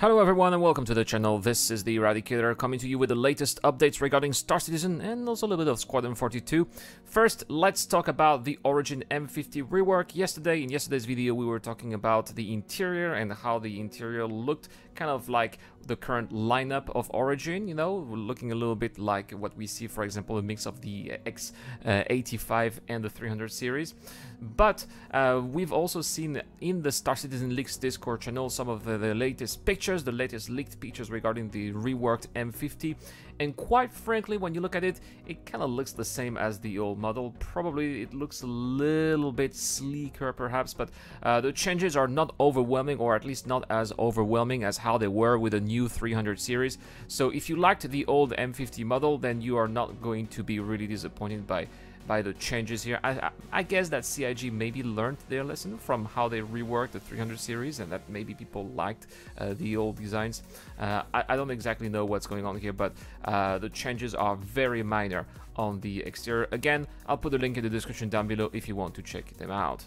Hello everyone and welcome to the channel. This is the Eradicator coming to you with the latest updates regarding Star Citizen and also a little bit of Squadron 42. First, let's talk about the Origin M50 Rework. In yesterday's video we were talking about the interior and how the interior looked kind of like the current lineup of Origin, you know, looking a little bit like what we see, for example, a mix of the X85 and the 300 series. But we've also seen in the Star Citizen Leaks Discord channel some of the latest pictures, the latest leaked pictures regarding the reworked M50. And quite frankly, when you look at it, it kind of looks the same as the old model. Probably it looks a little bit sleeker perhaps, but the changes are not overwhelming, or at least not as overwhelming as how they were with the new 300 series. So if you liked the old M50 model, then you are not going to be really disappointed by the changes here. I guess that CIG maybe learned their lesson from how they reworked the 300 series, and that maybe people liked the old designs. I don't exactly know what's going on here, but the changes are very minor on the exterior. Again, I'll put a link in the description down below if you want to check them out.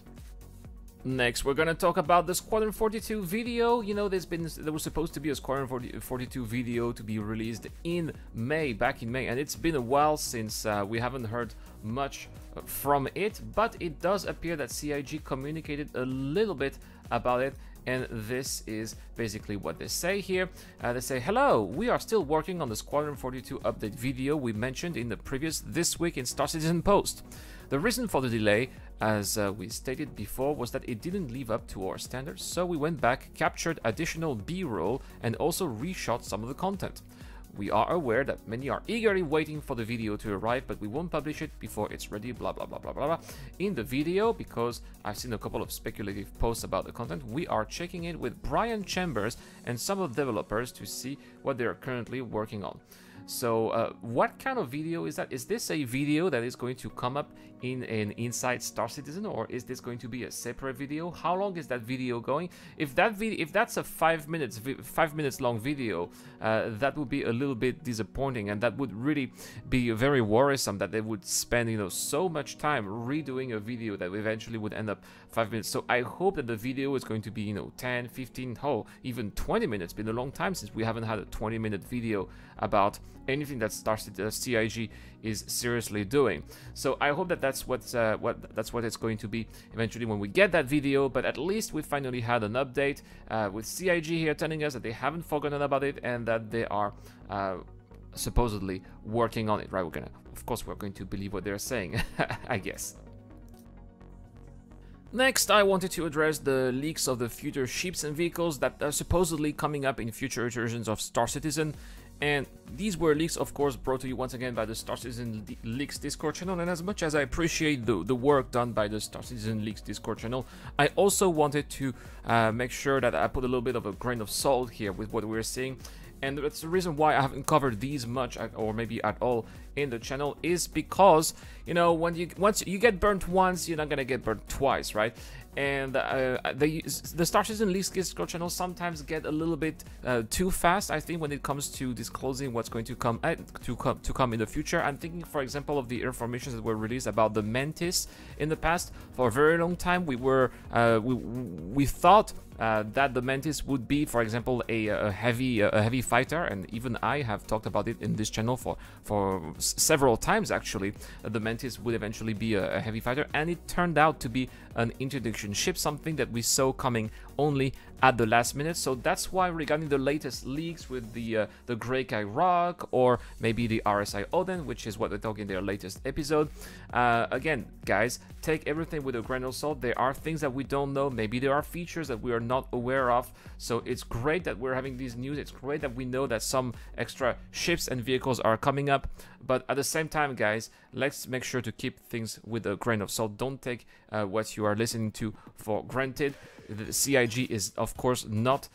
Next, we're gonna talk about the Squadron 42 video. You know, there was supposed to be a Squadron 42 video to be released in May, back in May, and it's been a while since we haven't heard much from it, but it does appear that CIG communicated a little bit about it, and this is basically what they say here. They say, hello, we are still working on the Squadron 42 update video we mentioned in the previous This Week in Star Citizen post. The reason for the delay, as we stated before, was that it didn't live up to our standards, so we went back, captured additional B-roll, and also reshot some of the content. We are aware that many are eagerly waiting for the video to arrive, but we won't publish it before it's ready, blah blah blah blah blah blah. In the video, because I've seen a couple of speculative posts about the content, we are checking in with Brian Chambers and some of the developers to see what they are currently working on. So what kind of video is that? Is this a video that is going to come up in an Inside Star Citizen, or is this going to be a separate video? How long is that video going? If that's a 5 minutes long video, that would be a little bit disappointing, and that would really be very worrisome that they would spend, you know, so much time redoing a video that eventually would end up 5 minutes. So I hope that the video is going to be, you know, 10, 15, even 20 minutes. It's been a long time since we haven't had a 20-minute video about anything that CIG is seriously doing. So I hope that that's what it's going to be eventually when we get that video. But at least we finally had an update with CIG here telling us that they haven't forgotten about it and that they are supposedly working on it. Right? Of course, we're going to believe what they're saying, I guess. Next, I wanted to address the leaks of the future ships and vehicles that are supposedly coming up in future iterations of Star Citizen. And these were leaks, of course, brought to you once again by the Star Citizen Leaks Discord channel. And as much as I appreciate the work done by the Star Citizen Leaks Discord channel, I also wanted to make sure that I put a little bit of a grain of salt here with what we're seeing. And that's the reason why I haven't covered these much, or maybe at all, in the channel, is because, you know, once you get burnt once, you're not gonna get burnt twice, right? And the Star Citizen Leaks Discord channel sometimes get a little bit too fast, I think, when it comes to disclosing what's going to come in the future. I'm thinking, for example, of the information that were released about the Mantis in the past. For a very long time, we thought that the Mantis would be, for example, a heavy fighter, and even I have talked about it in this channel for several times actually. The Mantis would eventually be a heavy fighter, and it turned out to be an introduction ship, something that we saw coming only at the last minute. So that's why, regarding the latest leaks with the Greykai Rock, or maybe the RSI Odin, which is what they talk in their latest episode, again, guys, take everything with a grain of salt. There are things that we don't know. Maybe there are features that we are not aware of. So it's great that we're having these news. It's great that we know that some extra ships and vehicles are coming up. But at the same time, guys, let's make sure to keep things with a grain of salt. Don't take what you are listening to for granted. The CIG is, of course, not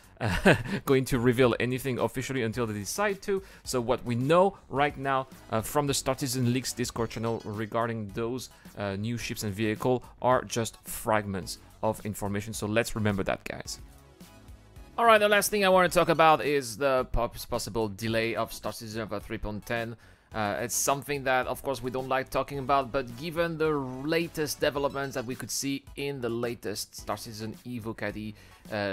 going to reveal anything officially until they decide to. So what we know right now from the Star Citizen Leaks Discord channel regarding those new ships and vehicle are just fragments of information. So let's remember that, guys. Alright, the last thing I want to talk about is the possible delay of Star Citizen 3.10. It's something that, of course, we don't like talking about, but given the latest developments that we could see in the latest Star Citizen Evo KD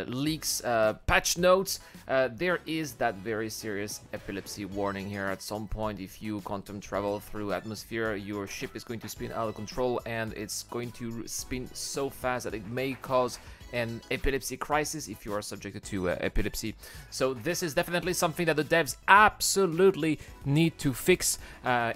leaks, patch notes, there is that very serious epilepsy warning here. At some point, if you quantum travel through atmosphere, your ship is going to spin out of control, and it's going to spin so fast that it may cause an epilepsy crisis if you are subjected to epilepsy. So this is definitely something that the devs absolutely need to fix.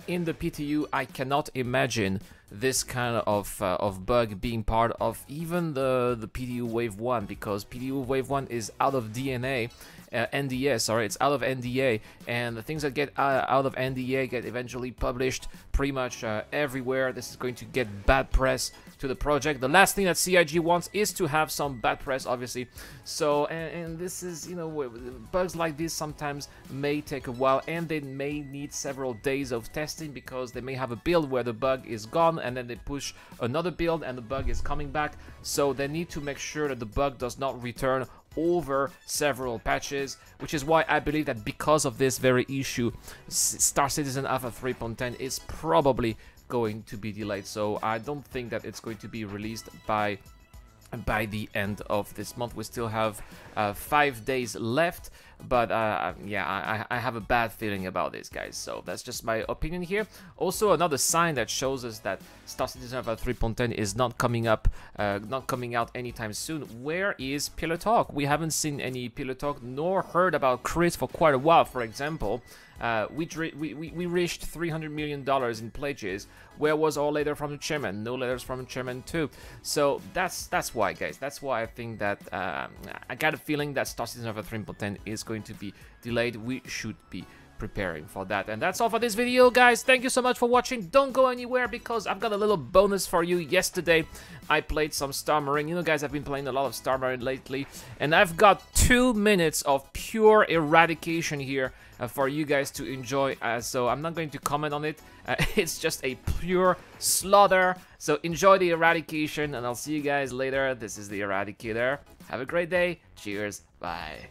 In the PTU, I cannot imagine this kind of bug being part of even the PTU Wave 1, because PTU Wave 1 is out of NDA, sorry, it's out of NDA, and the things that get out of NDA get eventually published pretty much everywhere. This is going to get bad press to the project. The last thing that CIG wants is to have some bad press, obviously. So, and this is, you know, bugs like this sometimes may take a while, and they may need several days of testing, because they may have a build where the bug is gone, and then they push another build and the bug is coming back. So they need to make sure that the bug does not return over several patches, which is why I believe that because of this very issue, Star Citizen Alpha 3.10 is probably going to be delayed. So I don't think that it's going to be released by the end of this month. We still have 5 days left, but yeah, I have a bad feeling about this, guys. So that's just my opinion here. Also, another sign that shows us that Star Citizen Alpha 3.10 is not coming out anytime soon. Where is Pillar Talk? We haven't seen any Pillar Talk nor heard about Chris for quite a while. For example, we reached $300 million in pledges. Where was our letter from the chairman? No letters from the chairman too. So that's why, guys. That's why I think that I got a feeling that Star Citizen Alpha 3.10 is going to be delayed. We should be preparing for that. And that's all for this video, guys. Thank you so much for watching. Don't go anywhere, because I've got a little bonus for you. Yesterday I played some Star Marine. You know, guys, I've been playing a lot of Star Marine lately, and I've got 2 minutes of pure eradication here for you guys to enjoy. So I'm not going to comment on it. It's just a pure slaughter. So enjoy the eradication, and I'll see you guys later. This is the Eradicator. Have a great day. Cheers. Bye.